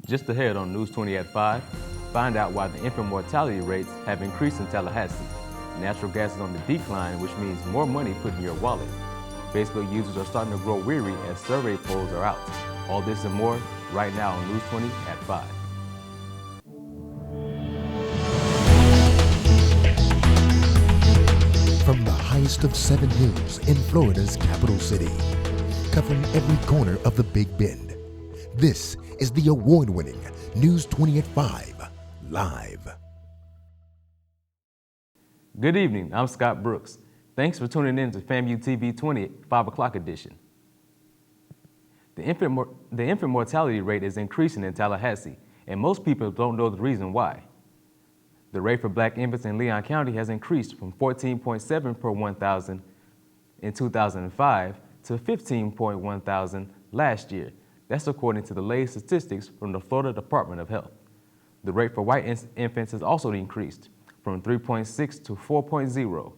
Just ahead on News 20 at 5, find out why the infant mortality rates have increased in Tallahassee. Natural gas is on the decline, which means more money put in your wallet. Facebook users are starting to grow weary as survey polls are out. All this and more right now on News 20 at 5. From the highest of 7 hills in Florida's capital city, covering every corner of the Big Bend, this is the award-winning News 20 at 5, live. Good evening, I'm Scott Brooks. Thanks for tuning in to FAMU TV 20 5 o'clock edition. The infant mortality rate is increasing in Tallahassee, and most people don't know the reason why. The rate for black infants in Leon County has increased from 14.7 per 1,000 in 2005 to 15.1 thousand last year. That's according to the latest statistics from the Florida Department of Health. The rate for white infants has also increased from 3.6 to 4.0.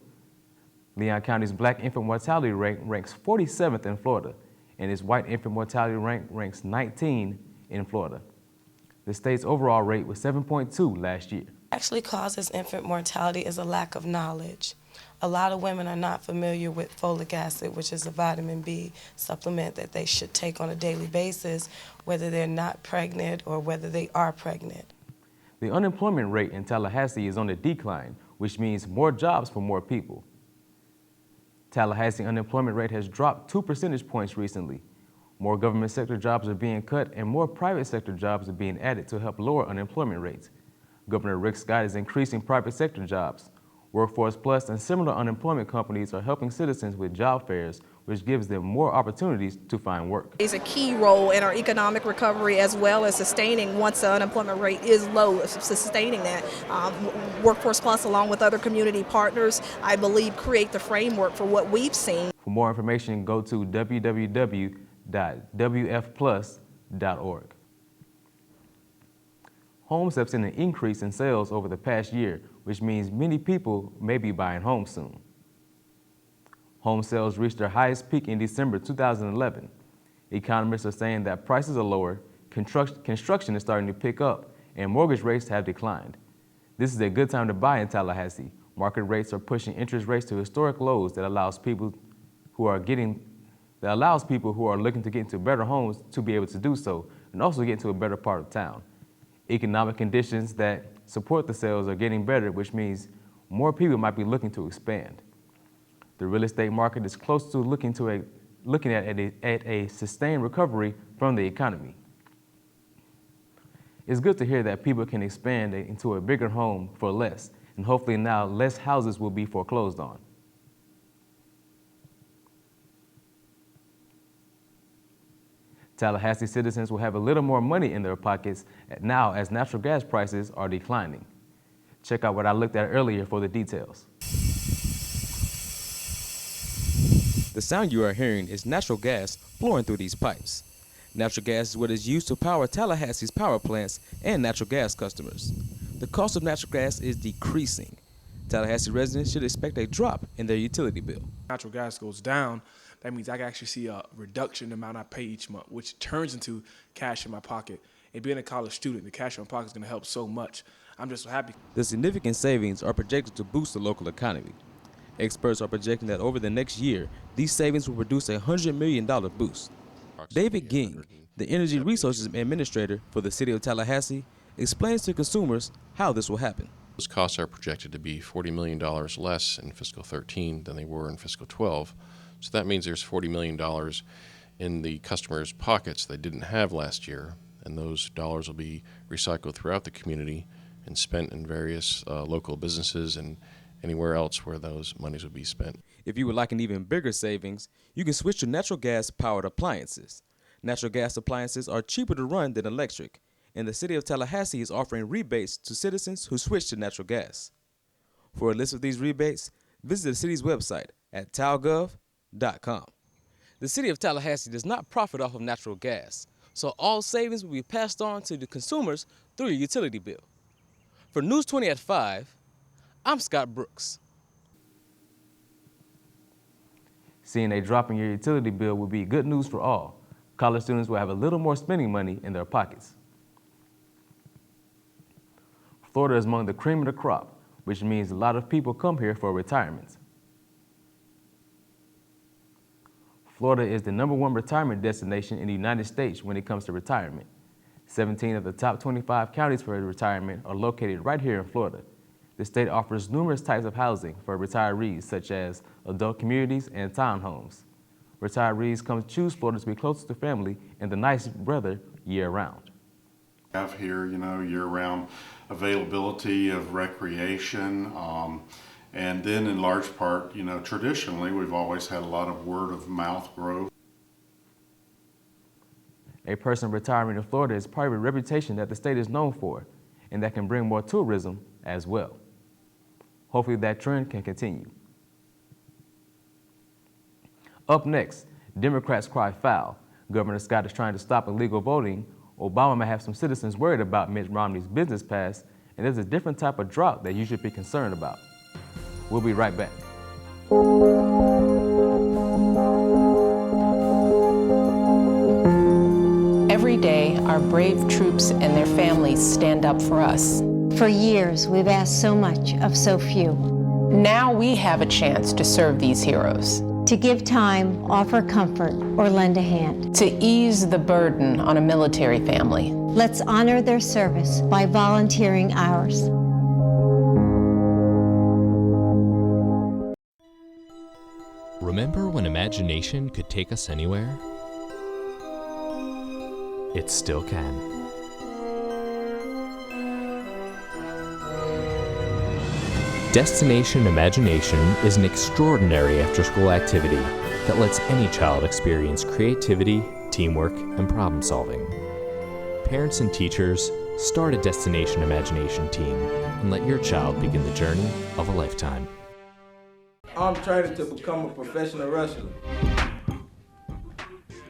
Leon County's black infant mortality rate ranks 47th in Florida, and its white infant mortality ranks 19 in Florida. The state's overall rate was 7.2 last year. Actually causes infant mortality is a lack of knowledge. A lot of women are not familiar with folic acid, which is a vitamin B supplement that they should take on a daily basis, whether they're not pregnant or whether they are pregnant. The unemployment rate in Tallahassee is on the decline, which means more jobs for more people. Tallahassee unemployment rate has dropped 2 percentage points recently. More government sector jobs are being cut and more private sector jobs are being added to help lower unemployment rates. Governor Rick Scott is increasing private sector jobs. Workforce Plus and similar unemployment companies are helping citizens with job fairs, which gives them more opportunities to find work. Plays a key role in our economic recovery as well as sustaining, once the unemployment rate is low, sustaining that. Workforce Plus, along with other community partners, I believe create the framework for what we've seen. For more information, go to www.wfplus.org. Homes have seen an increase in sales over the past year, which means many people may be buying homes soon. Home sales reached their highest peak in December 2011. Economists are saying that prices are lower, construction is starting to pick up, and mortgage rates have declined. This is a good time to buy in Tallahassee. Market rates are pushing interest rates to historic lows that allows people who are looking to get into better homes to be able to do so, and also get into a better part of town. Economic conditions that support the sales are getting better, which means more people might be looking to expand. The real estate market is close to looking at a sustained recovery from the economy. It's good to hear that people can expand into a bigger home for less, and hopefully now less houses will be foreclosed on. Tallahassee citizens will have a little more money in their pockets now as natural gas prices are declining. Check out what I looked at earlier for the details. The sound you are hearing is natural gas flowing through these pipes. Natural gas is what is used to power Tallahassee's power plants and natural gas customers. The cost of natural gas is decreasing. Tallahassee residents should expect a drop in their utility bill. Natural gas goes down, that means I can actually see a reduction in the amount I pay each month, which turns into cash in my pocket. And being a college student, the cash in my pocket is going to help so much. I'm just so happy. The significant savings are projected to boost the local economy. Experts are projecting that over the next year, these savings will produce a $100 million boost. David Ging, the Energy Resources Administrator for the City of Tallahassee, explains to consumers how this will happen. Those costs are projected to be $40 million less in fiscal 13 than they were in fiscal 12. So that means there's $40 million in the customers' pockets they didn't have last year, and those dollars will be recycled throughout the community and spent in various local businesses and anywhere else where those monies would be spent. If you would like an even bigger savings, you can switch to natural gas-powered appliances. Natural gas appliances are cheaper to run than electric, and the City of Tallahassee is offering rebates to citizens who switch to natural gas. For a list of these rebates, visit the city's website at talgov.com. The City of Tallahassee does not profit off of natural gas, so all savings will be passed on to the consumers through your utility bill. For News 20 at 5, I'm Scott Brooks. Seeing a drop in your utility bill will be good news for all. College students will have a little more spending money in their pockets. Florida is among the cream of the crop, which means a lot of people come here for retirement. Florida is the #1 retirement destination in the United States when it comes to retirement. 17 of the top 25 counties for retirement are located right here in Florida. The state offers numerous types of housing for retirees, such as adult communities and townhomes. Retirees come choose Florida to be closer to family and the nice weather year-round. Have here, year-round availability of recreation, and then in large part, traditionally we've always had a lot of word-of-mouth growth. A person retiring in Florida is part of a reputation that the state is known for, and that can bring more tourism as well. Hopefully that trend can continue. Up next, Democrats cry foul. Governor Scott is trying to stop illegal voting. Obama may have some citizens worried about Mitt Romney's business pass, and there's a different type of drought that you should be concerned about. We'll be right back. Every day, our brave troops and their families stand up for us. For years, we've asked so much of so few. Now we have a chance to serve these heroes. To give time, offer comfort, or lend a hand. To ease the burden on a military family. Let's honor their service by volunteering ours. Remember when imagination could take us anywhere? It still can. Destination Imagination is an extraordinary after-school activity that lets any child experience creativity, teamwork, and problem-solving. Parents and teachers, start a Destination Imagination team and let your child begin the journey of a lifetime. I'm training to become a professional wrestler.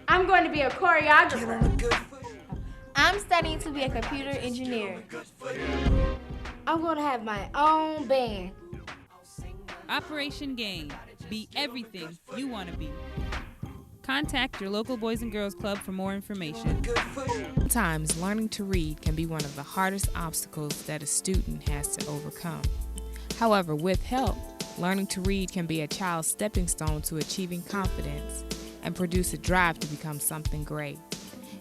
I'm going to be a choreographer. I'm studying to be a computer engineer. I'm going to have my own band. Operation Game. Be everything you want to be. Contact your local Boys and Girls Club for more information. Sometimes learning to read can be one of the hardest obstacles that a student has to overcome. However, with help, learning to read can be a child's stepping stone to achieving confidence and produce a drive to become something great.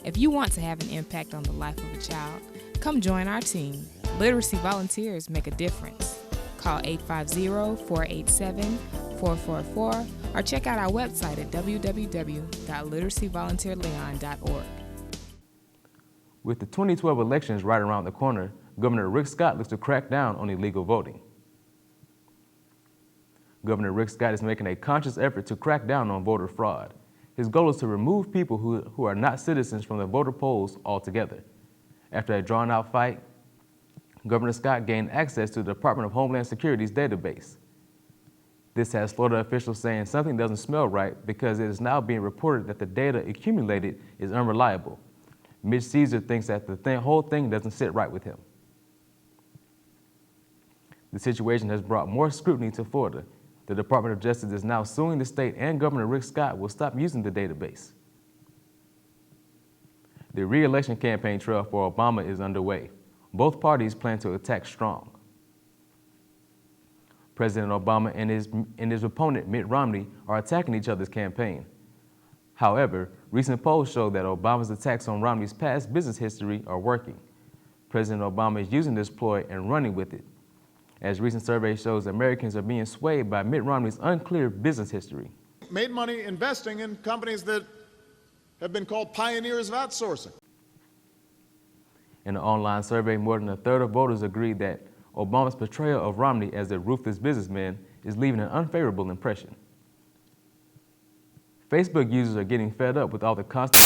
If you want to have an impact on the life of a child, come join our team. Literacy volunteers make a difference. Call 850-487-4444 or check out our website at www.literacyvolunteerleon.org. With the 2012 elections right around the corner, Governor Rick Scott looks to crack down on illegal voting. Governor Rick Scott is making a conscious effort to crack down on voter fraud. His goal is to remove people who are not citizens from the voter polls altogether. After a drawn-out fight, Governor Scott gained access to the Department of Homeland Security's database. This has Florida officials saying something doesn't smell right because it is now being reported that the data accumulated is unreliable. Mitch Caesar thinks that the whole thing doesn't sit right with him. The situation has brought more scrutiny to Florida. The Department of Justice is now suing the state, and Governor Rick Scott will stop using the database. The re-election campaign trail for Obama is underway. Both parties plan to attack strong. President Obama and his opponent, Mitt Romney, are attacking each other's campaign. However, recent polls show that Obama's attacks on Romney's past business history are working. President Obama is using this ploy and running with it. As recent survey shows, Americans are being swayed by Mitt Romney's unclear business history. Made money investing in companies that have been called pioneers of outsourcing. In an online survey, more than a third of voters agreed that Obama's portrayal of Romney as a ruthless businessman is leaving an unfavorable impression. Facebook users are getting fed up with all the constant